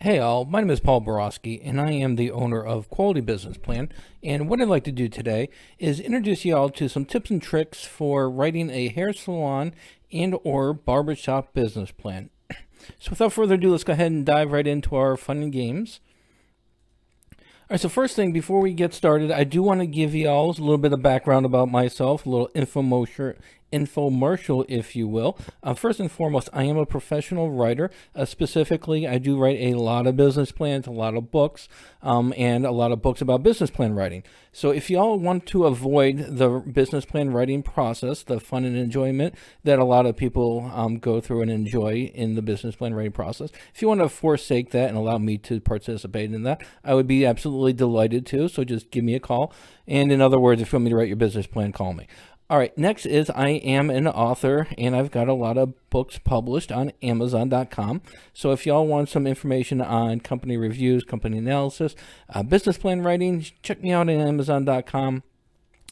Hey all, my name is Paul Borosky, and I am the owner of Quality Business Plan. And what I'd like to do today is introduce you all to some tips and tricks for writing a hair salon and or barbershop business plan. So without further ado, let's go ahead and dive right into our fun and games. All right, so first thing, before we get started, I do want to give you all a little bit of background about myself, a little infomercial, if you will. First and foremost, I am a professional writer. Specifically, I do write a lot of business plans, a lot of books, and a lot of books about business plan writing. So if y'all want to avoid the business plan writing process, the fun and enjoyment that a lot of people go through and enjoy in the business plan writing process, if you want to forsake that and allow me to participate in that, I would be absolutely delighted to. So just give me a call. And in other words, if you want me to write your business plan, call me. All right, next is I am an author, and I've got a lot of books published on Amazon.com. So if y'all want some information on company reviews, company analysis, business plan writing, check me out on Amazon.com.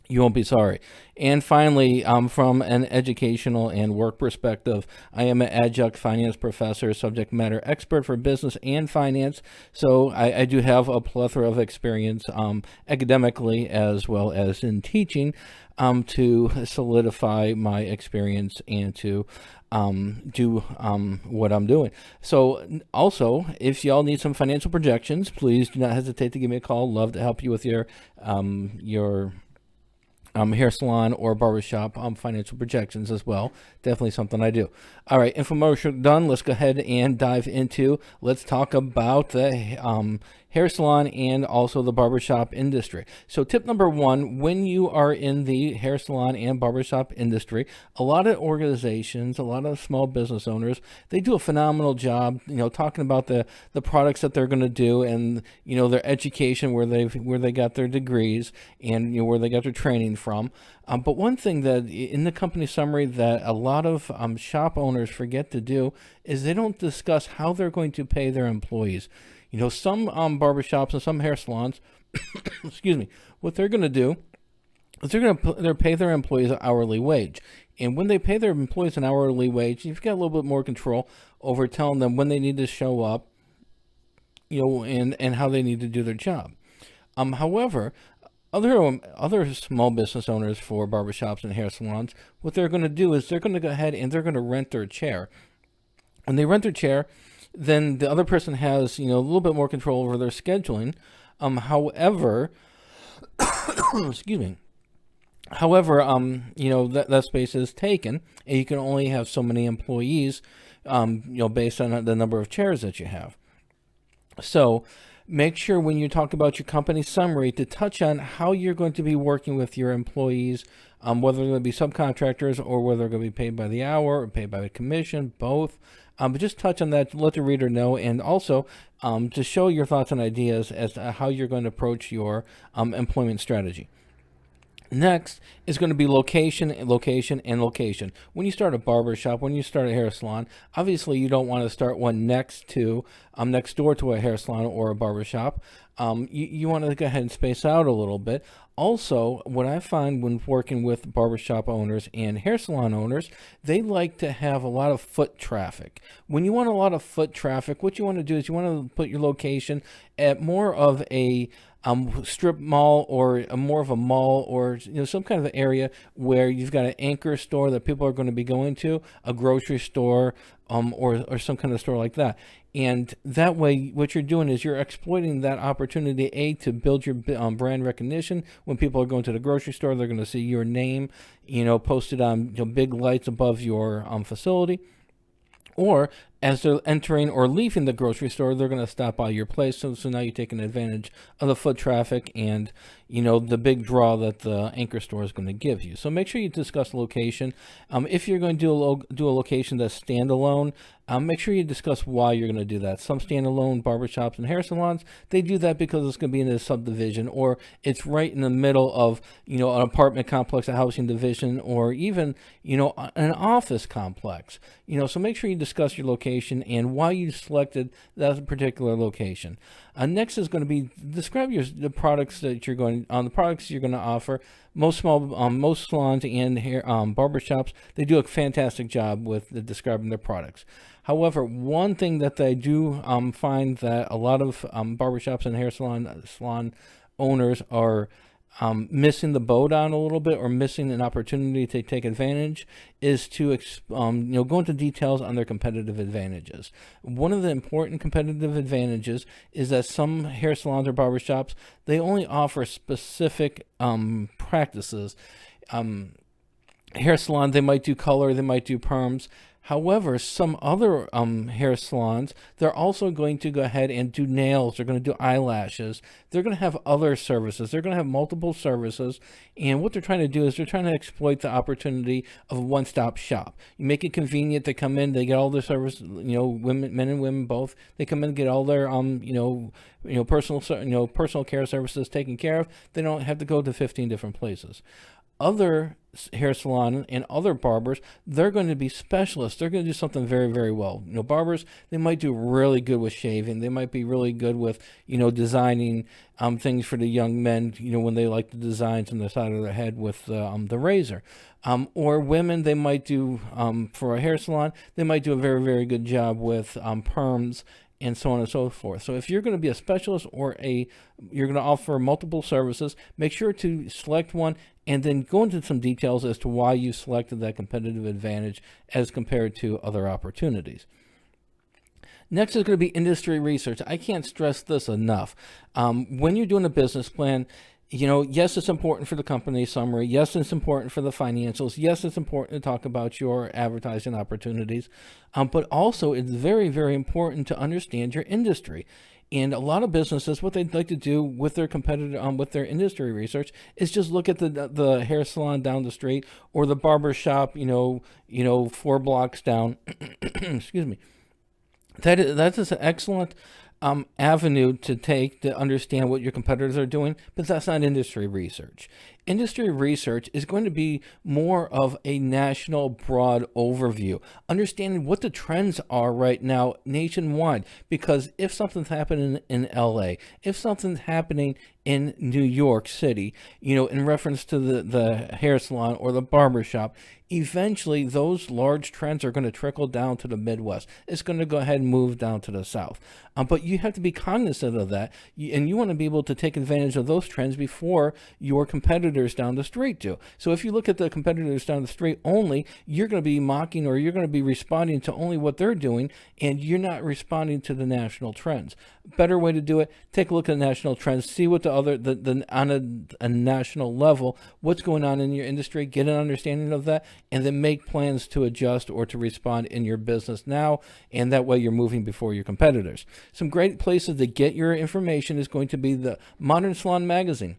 You won't be sorry. And finally, from an educational and work perspective, I am an adjunct finance professor, subject matter expert for business and finance. So I do have a plethora of experience academically as well as in teaching to solidify my experience and to do what I'm doing. So also, if y'all need some financial projections, please do not hesitate to give me a call. Love to help you with your hair salon or barbershop financial projections as well. Definitely something I do. All right, infomercial done. Let's go ahead and dive into, let's talk about the hair salon and also the barbershop industry. So tip number one, when you are in the hair salon and barbershop industry, a lot of organizations, a lot of small business owners, they do a phenomenal job, talking about the products that they're going to do and, their education, where they got their degrees and, where they got their training from. But one thing that in the company summary that a lot of shop owners forget to do is they don't discuss how they're going to pay their employees. Some barbershops and some hair salons, excuse me, what they're going to do is they're pay their employees an hourly wage. And when they pay their employees an hourly wage, you've got a little bit more control over telling them when they need to show up, and how they need to do their job. However, other small business owners for barbershops and hair salons, what they're going to do is they're going to go ahead and they're going to rent their chair. When they rent their chair, then the other person has, a little bit more control over their scheduling. However, excuse me. However, that space is taken, and you can only have so many employees, based on the number of chairs that you have. So make sure when you talk about your company summary to touch on how you're going to be working with your employees, whether they're going to be subcontractors or whether they're going to be paid by the hour or paid by the commission, both. But just touch on that, let the reader know, and also to show your thoughts and ideas as to how you're going to approach your employment strategy. Next is going to be location, location, and location. When you start a barbershop, when you start a hair salon, obviously you don't want to start one next door to a hair salon or a barbershop. You want to go ahead and space out a little bit. Also, what I find when working with barbershop owners and hair salon owners, they like to have a lot of foot traffic. When you want a lot of foot traffic, what you want to do is you want to put your location at more of a strip mall or more of a mall or some kind of area where you've got an anchor store that people are going to be going to, a grocery store, or some kind of store like that. And that way, what you're doing is you're exploiting that opportunity, to build your brand recognition. When people are going to the grocery store, they're going to see your name, posted on big lights above your facility. Or as they're entering or leaving the grocery store, they're going to stop by your place. So now you're taking advantage of the foot traffic and, the big draw that the anchor store is going to give you. So make sure you discuss location. If you're going to do a location that's standalone, make sure you discuss why you're going to do that. Some standalone barbershops and hair salons, they do that because it's going to be in a subdivision, or it's right in the middle of, an apartment complex, a housing division, or even, an office complex. So make sure you discuss your location location and why you selected that particular location. Next is going to be describe the products that you're going the products you're going to offer. Most salons and hair barbershops, they do a fantastic job with describing their products. However, one thing that I do find that a lot of barbershops and hair salon owners are missing the boat on a little bit, or missing an opportunity to take advantage, is to go into details on their competitive advantages. One of the important competitive advantages is that some hair salons or barbershops, they only offer specific practices. Hair salon, they might do color, they might do perms. However, some other hair salons, they're also going to go ahead and do nails. They're going to do eyelashes. They're going to have other services. They're going to have multiple services. And what they're trying to do is they're trying to exploit the opportunity of a one-stop shop. You make it convenient to come in. They get all their service, women, men and women both. They come in and get all their, personal care services taken care of. They don't have to go to 15 different places. Other hair salon and other barbers, they're going to be specialists. They're going to do something very, very well. Barbers, they might do really good with shaving. They might be really good with, designing things for the young men, when they like the designs on the side of their head with the razor. Or women, they might do, for a hair salon, they might do a very, very good job with perms and so on and so forth. So if you're going to be a specialist or you're going to offer multiple services, make sure to select one and then go into some details as to why you selected that competitive advantage as compared to other opportunities. Next is going to be industry research. I can't stress this enough. When you're doing a business plan, yes, it's important for the company summary. Yes, it's important for the financials. Yes, it's important to talk about your advertising opportunities. But also, it's very, very important to understand your industry. And a lot of businesses, what they'd like to do with their competitor, with their industry research, is just look at the hair salon down the street or the barber shop, 4 blocks down. Excuse me. That is an excellent avenue to take to understand what your competitors are doing, but that's not industry research. Industry research is going to be more of a national, broad overview, understanding what the trends are right now nationwide. Because if something's happening in LA, if something's happening in New York City, in reference to the hair salon or the barber shop, eventually those large trends are going to trickle down to the Midwest. It's going to go ahead and move down to the South. But you have to be cognizant of that, and you want to be able to take advantage of those trends before your competitors down the street do. So if you look at the competitors down the street only, you're going to be mocking, or you're going to be responding to only what they're doing, and you're not responding to the national trends. Better way to do it, take a look at the national trends, see what on a national level, what's going on in your industry, get an understanding of that, and then make plans to adjust or to respond in your business now, and that way you're moving before your competitors. Some great places to get your information is going to be the Modern Salon magazine.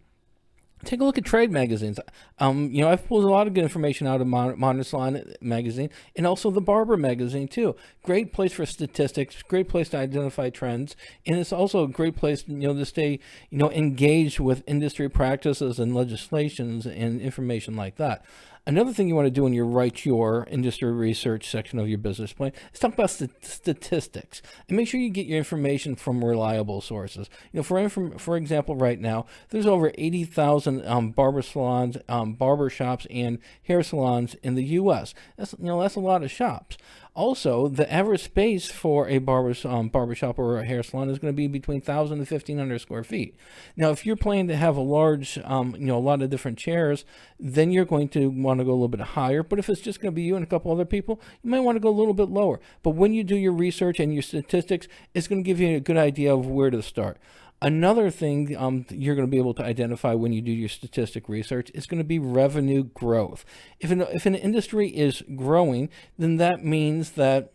Take a look at trade magazines. I've pulled a lot of good information out of Modern Salon magazine, and also the Barber magazine too. Great place for statistics, great place to identify trends, and it's also a great place, to stay, engaged with industry practices and legislations and information like that. Another thing you want to do when you write your industry research section of your business plan is talk about statistics, and make sure you get your information from reliable sources. For example, right now there's over 80,000 barber salons, barber shops, and hair salons in the U.S. That's a lot of shops. Also, the average space for a barbershop or a hair salon is going to be between 1,000 and 1,500 square feet. Now, if you're planning to have a large, a lot of different chairs, then you're going to want to go a little bit higher. But if it's just going to be you and a couple other people, you might want to go a little bit lower. But when you do your research and your statistics, it's going to give you a good idea of where to start. Another thing you're going to be able to identify when you do your statistic research is going to be revenue growth. If an industry is growing, then that means that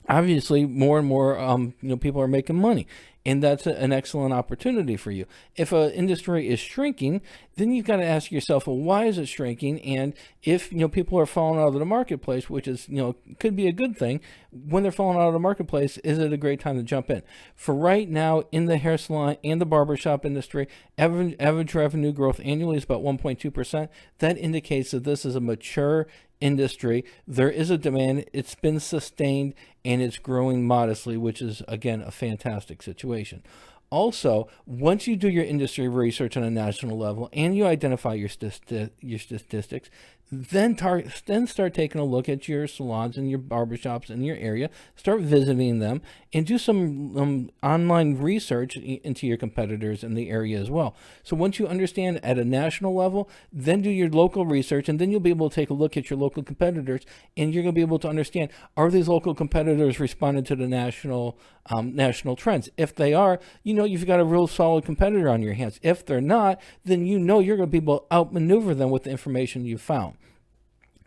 obviously more and more people are making money, and that's an excellent opportunity for you. If an industry is shrinking, then you've got to ask yourself, well, why is it shrinking? And if people are falling out of the marketplace, which is could be a good thing, when they're falling out of the marketplace, is it a great time to jump in? For right now, in the hair salon and the barbershop industry, average revenue growth annually is about 1.2%. That indicates that this is a mature industry. There is a demand. It's been sustained and it's growing modestly, which is, again, a fantastic situation. Also, once you do your industry research on a national level and you identify your statistics, then start taking a look at your salons and your barbershops in your area, start visiting them, and do some online research into your competitors in the area as well. So once you understand at a national level, then do your local research, and then you'll be able to take a look at your local competitors, and you're going to be able to understand, are these local competitors responding to the national trends? If they are, you've got a real solid competitor on your hands. If they're not, then you're going to be able to outmaneuver them with the information you found.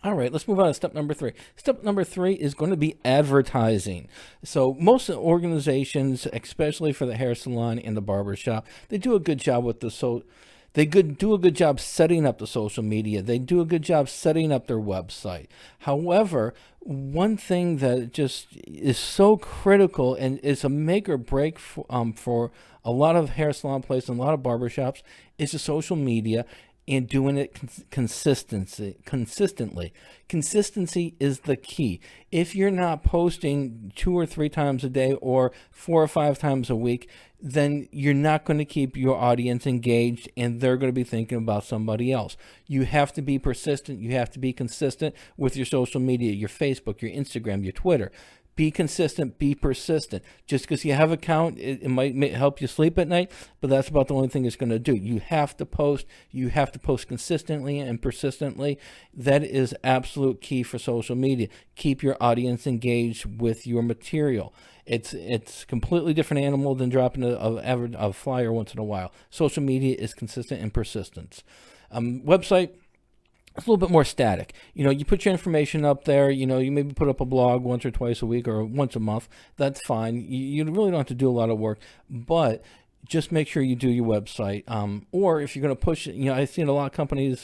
All right, let's move on to step number 3. Step number 3 is going to be advertising. So most organizations, especially for the hair salon and the barbershop, they do a good job with do a good job setting up the social media. They do a good job setting up their website. However, one thing that just is so critical and is a make or break for a lot of hair salon places and a lot of barbershops is the social media and doing it consistently. Consistency is the key. If you're not posting 2 or 3 times a day or 4 or 5 times a week, then you're not going to keep your audience engaged and they're going to be thinking about somebody else. You have to be persistent. You have to be consistent with your social media, your Facebook, your Instagram, your Twitter. Be consistent, be persistent. Just because you have an account, it might help you sleep at night, but that's about the only thing it's going to do. You have to post. You have to post consistently and persistently. That is absolute key for social media. Keep your audience engaged with your material. It's completely different animal than dropping a flyer once in a while. Social media is consistent and persistence. Website, it's a little bit more static. You put your information up there, you maybe put up a blog once or twice a week or once a month. That's fine. You really don't have to do a lot of work, but just make sure you do your website. Or if you're going to push it, I've seen a lot of companies,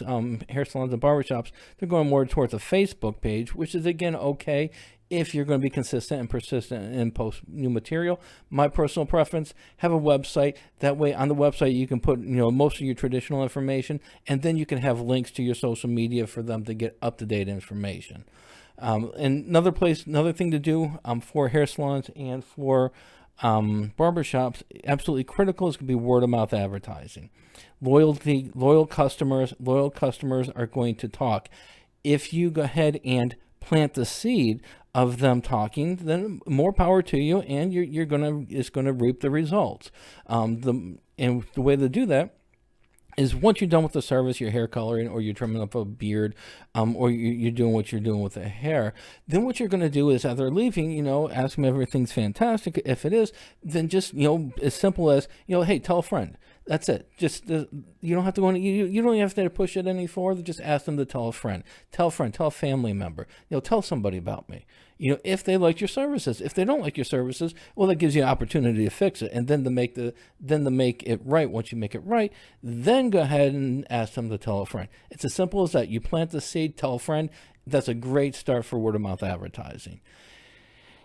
hair salons and barbershops, they're going more towards a Facebook page, which is, again, okay if you're going to be consistent and persistent and post new material. My personal preference, have a website. That way on the website you can put most of your traditional information, and then you can have links to your social media for them to get up-to-date information. And another thing to do for hair salons and for barbershops, absolutely critical, is going to be word-of-mouth advertising. Loyal customers are going to talk. If you go ahead and plant the seed of them talking, then more power to you, and it's gonna reap the results. And the way to do that is, once you're done with the service, your hair coloring, or you're trimming up a beard, or you're doing what you're doing with the hair, then what you're going to do is, as they're leaving, ask them if everything's fantastic. If it is, then just, as simple as, hey, tell a friend. That's it. Just you don't have to go. You don't have to push it any further. Just ask them to tell a friend. Tell a family member. Tell somebody about me. If they like your services. If they don't like your services, well, that gives you an opportunity to fix it, and then to make it right. Once you make it right, then go ahead and ask them to tell a friend. It's as simple as that. You plant the seed, tell a friend. That's a great start for word of mouth advertising.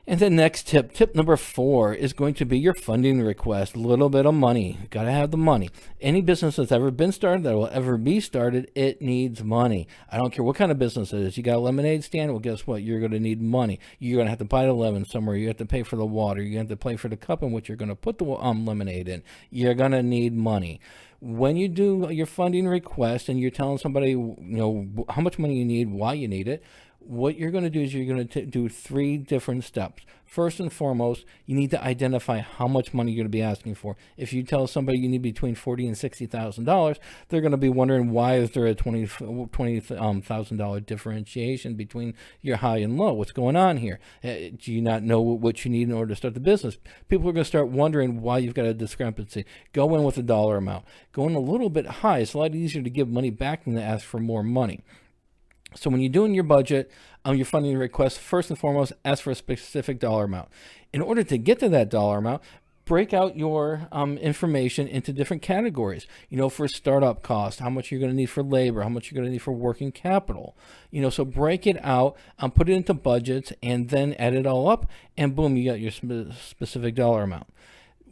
And the next tip number 4, is going to be your funding request. A little bit of money. You got to have the money. Any business that's ever been started, that will ever be started, it needs money. I don't care what kind of business it is. You got a lemonade stand? Well, guess what? You're going to need money. You're going to have to buy the lemon somewhere. You have to pay for the water. You have to pay for the cup in which you're going to put the lemonade in. You're going to need money. When you do your funding request and you're telling somebody, how much money you need, why you need it, what you're going to do is you're going to do 3 different steps. First and foremost, you need to identify how much money you're going to be asking for. If you tell somebody you need between $40,000 and $60,000, they're going to be wondering, why is there a $20,000 differentiation between your high and low? What's going on here? Do you not know what you need in order to start the business? People are going to start wondering why you've got a discrepancy. Go in with a dollar amount. Go in a little bit high. It's a lot easier to give money back than to ask for more money. So when you're doing your budget, your funding request, first and foremost, ask for a specific dollar amount. In order to get to that dollar amount, break out your information into different categories. For startup cost, how much you're going to need for labor, how much you're going to need for working capital. So break it out, put it into budgets, and then add it all up, and boom, you got your specific dollar amount.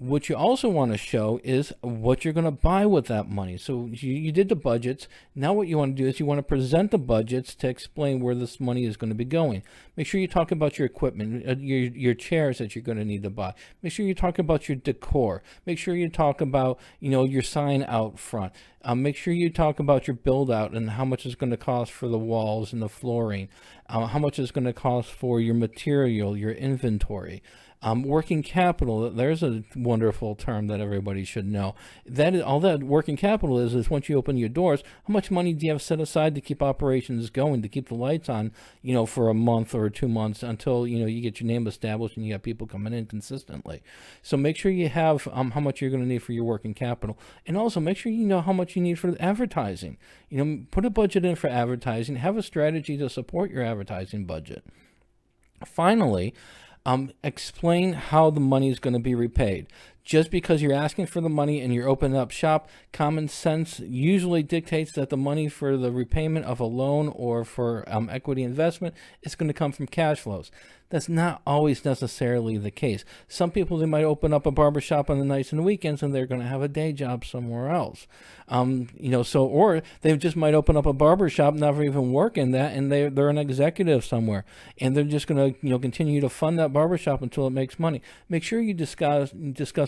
What you also want to show is what you're going to buy with that money. So you did the budgets. Now what you want to do is you want to present the budgets to explain where this money is going to be going. Make sure you talk about your equipment, your chairs that you're going to need to buy. Make sure you talk about your decor. Make sure you talk about, your sign out front. Make sure you talk about your build out and how much it's going to cost for the walls and the flooring, how much it's going to cost for your material, your inventory. Working capital, there's a wonderful term that everybody should know. That is, all that working capital is once you open your doors, how much money do you have set aside to keep operations going, to keep the lights on, for a month or 2 months until, you get your name established and you have people coming in consistently. So make sure you have how much you're going to need for your working capital. And also make sure you know how much you need for advertising. Put a budget in for advertising, have a strategy to support your advertising budget. Finally, explain how the money is going to be repaid. Just because you're asking for the money and you're opening up shop, common sense usually dictates that the money for the repayment of a loan or for equity investment is going to come from cash flows. That's not always necessarily the case. Some people, they might open up a barbershop on the nights and the weekends and they're going to have a day job somewhere else. Or they just might open up a barbershop, never even work in that, and they're an executive somewhere and they're just going to continue to fund that barbershop until it makes money. Make sure you discuss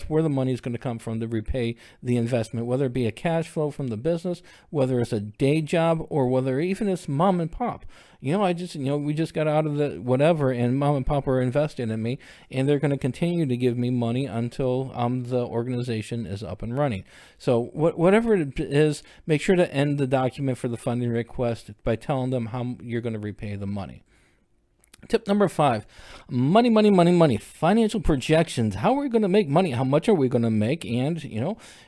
where the money is going to come from to repay the investment, whether it be a cash flow from the business, whether it's a day job, or whether even it's mom and pop. We just got out of the whatever, and mom and pop are invested in me, and they're going to continue to give me money until the organization is up and running. So whatever it is, make sure to end the document for the funding request by telling them how you're going to repay the money. Tip number 5, money, money, money, money. Financial projections. How are we going to make money? How much are we going to make? And,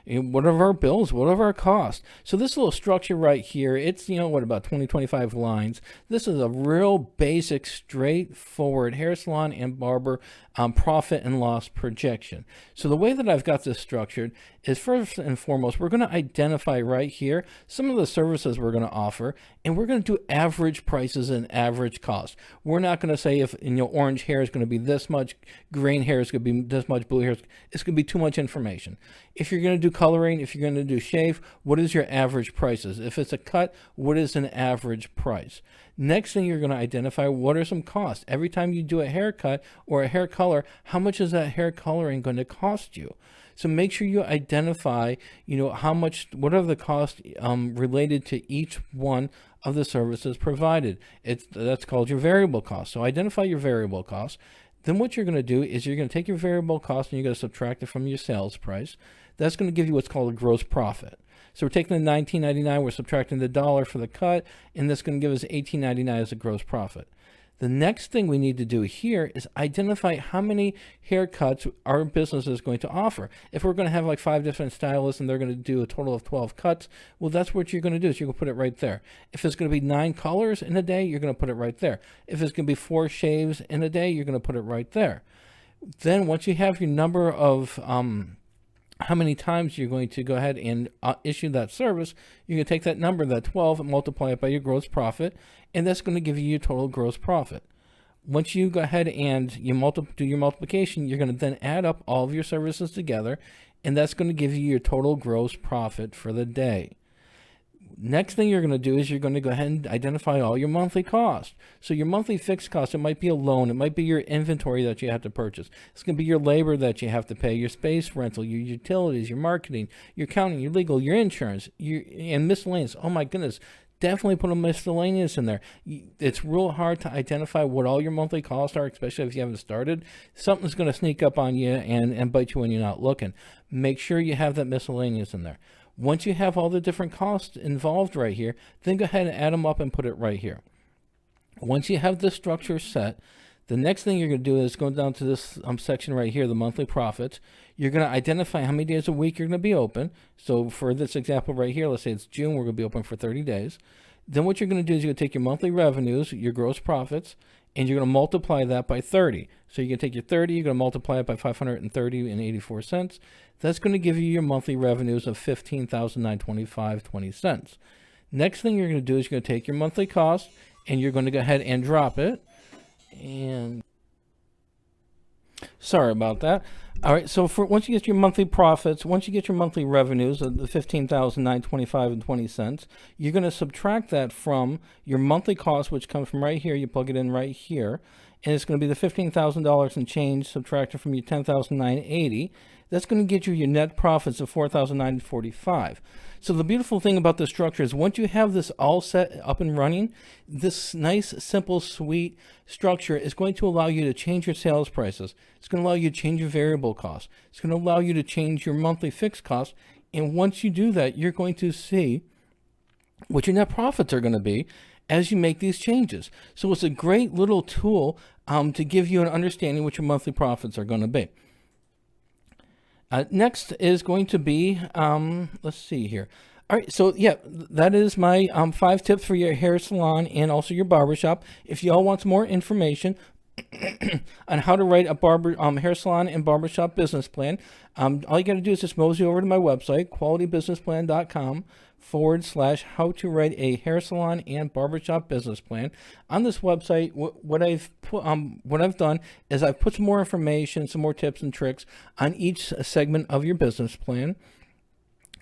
what are our bills? What are our costs? So this little structure right here, it's, about 20, 25 lines. This is a real basic, straightforward hair salon and barber profit and loss projection. So the way that I've got this structured is, first and foremost, we're going to identify right here some of the services we're going to offer, and we're going to do average prices and average cost. We're not going to say if orange hair is going to be this much, green hair is going to be this much, blue hair, it's going to be too much information. If you're going to do coloring, if you're going to do shave, what is your average prices? If it's a cut, what is an average price? Next thing, you're going to identify what are some costs. Every time you do a haircut or a hair color, how much is that hair coloring going to cost you? So make sure you identify, what are the costs related to each one of the services provided. That's called your variable cost. So identify your variable costs. Then what you're going to do is you're going to take your variable cost and you're going to subtract it from your sales price. That's going to give you what's called a gross profit. So we're taking the $19.99, we're subtracting the $1 for the cut, and that's going to give us $18.99 as a gross profit. The next thing we need to do here is identify how many haircuts our business is going to offer. If we're going to have like 5 different stylists and they're going to do a total of 12 cuts, well, that's what you're going to do. Is you're going to put it right there. If it's going to be 9 colors in a day, you're going to put it right there. If it's going to be 4 shaves in a day, you're going to put it right there. Then once you have your number of how many times you're going to go ahead and issue that service, you're going to take that number, that 12, and multiply it by your gross profit, and that's going to give you your total gross profit. Once you go ahead and you do your multiplication, you're going to then add up all of your services together, and that's going to give you your total gross profit for the day. Next thing you're going to do is you're going to go ahead and identify all your monthly costs. So your monthly fixed costs, it might be a loan, it might be your inventory that you have to purchase. It's going to be your labor that you have to pay, your space rental, your utilities, your marketing, your accounting, your legal, your insurance, and miscellaneous. Oh my goodness, definitely put a miscellaneous in there. It's real hard to identify what all your monthly costs are, especially if you haven't started. Something's going to sneak up on you and bite you when you're not looking. Make sure you have that miscellaneous in there. Once you have all the different costs involved right here, then go ahead and add them up and put it right here. Once you have this structure set, the next thing you're going to do is go down to this section right here, the monthly profits. You're going to identify how many days a week you're going to be open. So for this example right here, let's say it's June, we're going to be open for 30 days. Then what you're going to do is you're going to take your monthly revenues, your gross profits, and you're going to multiply that by 30. So you're going to take your 30, you're going to multiply it by 530.84 cents. That's going to give you your monthly revenues of $15,925.20. Next thing you're going to do is you're going to take your monthly cost and you're going to go ahead and drop it. And sorry about that. All right, so for once you get your monthly profits, once you get your monthly revenues of the 15,925 and 20 cents, you're going to subtract that from your monthly cost, which comes from right here. You plug it in right here, and it's going to be the $15,000 and change subtracted from your 10,980. That's going to get you your net profits of 4,945. So the beautiful thing about this structure is once you have this all set up and running, this nice, simple, sweet structure is going to allow you to change your sales prices. It's going to allow you to change your variable costs. It's going to allow you to change your monthly fixed costs. And once you do that, you're going to see what your net profits are going to be as you make these changes. So it's a great little tool to give you an understanding what your monthly profits are going to be. Next is going to be, let's see here. All right, so yeah, that is my 5 tips for your hair salon and also your barbershop. If y'all want some more information on how to write a hair salon and barbershop business plan, all you got to do is just mosey over to my website, qualitybusinessplan.com/how to write a hair salon and barbershop business plan. On this website, what I've done is I've put some more information, some more tips and tricks on each segment of your business plan.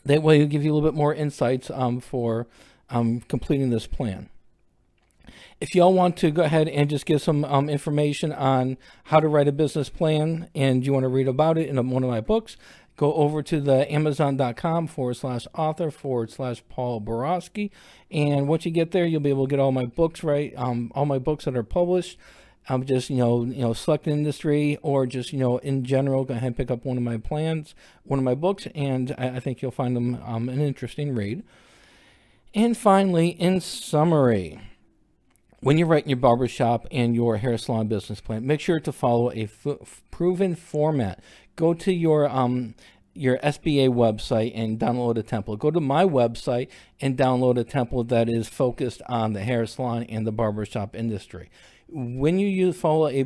That way, it'll give you a little bit more insights for completing this plan. If y'all want to go ahead and just give some information on how to write a business plan and you want to read about it in one of my books, go over to the amazon.com/author/Paul Borosky. And once you get there, you'll be able to get all my books, right? All my books that are published. Just, select an industry or just, in general, go ahead and pick up one of my plans, one of my books, and I think you'll find them an interesting read. And finally, in summary, when you're writing your barbershop and your hair salon business plan, make sure to follow a proven format. Go to your SBA website and download a template. Go to my website and download a template that is focused on the hair salon and the barbershop industry. When you follow a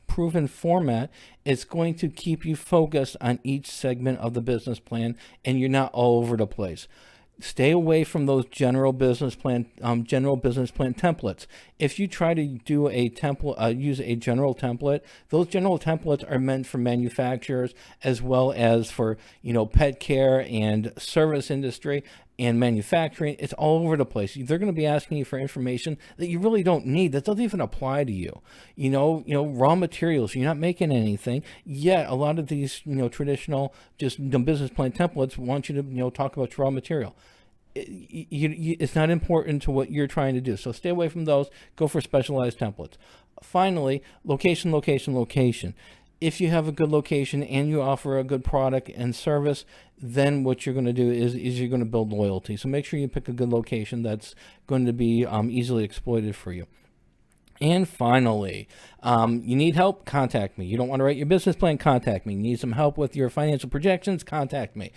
proven format, it's going to keep you focused on each segment of the business plan, and you're not all over the place. Stay away from those general business plan templates. If you try to do a template, use a general template, those general templates are meant for manufacturers as well as for pet care and service industry and manufacturing. It's all over the place. They're going to be asking you for information that you really don't need. That doesn't even apply to you. Raw materials. You're not making anything. Yet a lot of these traditional just business plan templates want you to talk about your raw material. It's not important to what you're trying to do. So stay away from those. Go for specialized templates. Finally, location, location, location. If you have a good location and you offer a good product and service, then what you're going to do is you're going to build loyalty. So make sure you pick a good location that's going to be easily exploited for you. And finally, you need help? Contact me. You don't want to write your business plan? Contact me. You need some help with your financial projections? Contact me.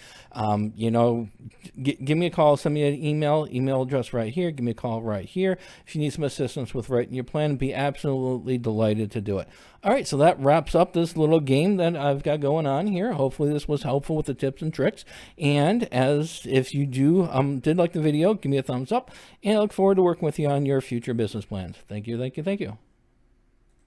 Give me a call. Send me an email address right here. Give me a call right here. If you need some assistance with writing your plan, be absolutely delighted to do it. All right, so that wraps up this little game that I've got going on here. Hopefully this was helpful with the tips and tricks. And if you did like the video, give me a thumbs up. And I look forward to working with you on your future business plans. Thank you, thank you, thank you.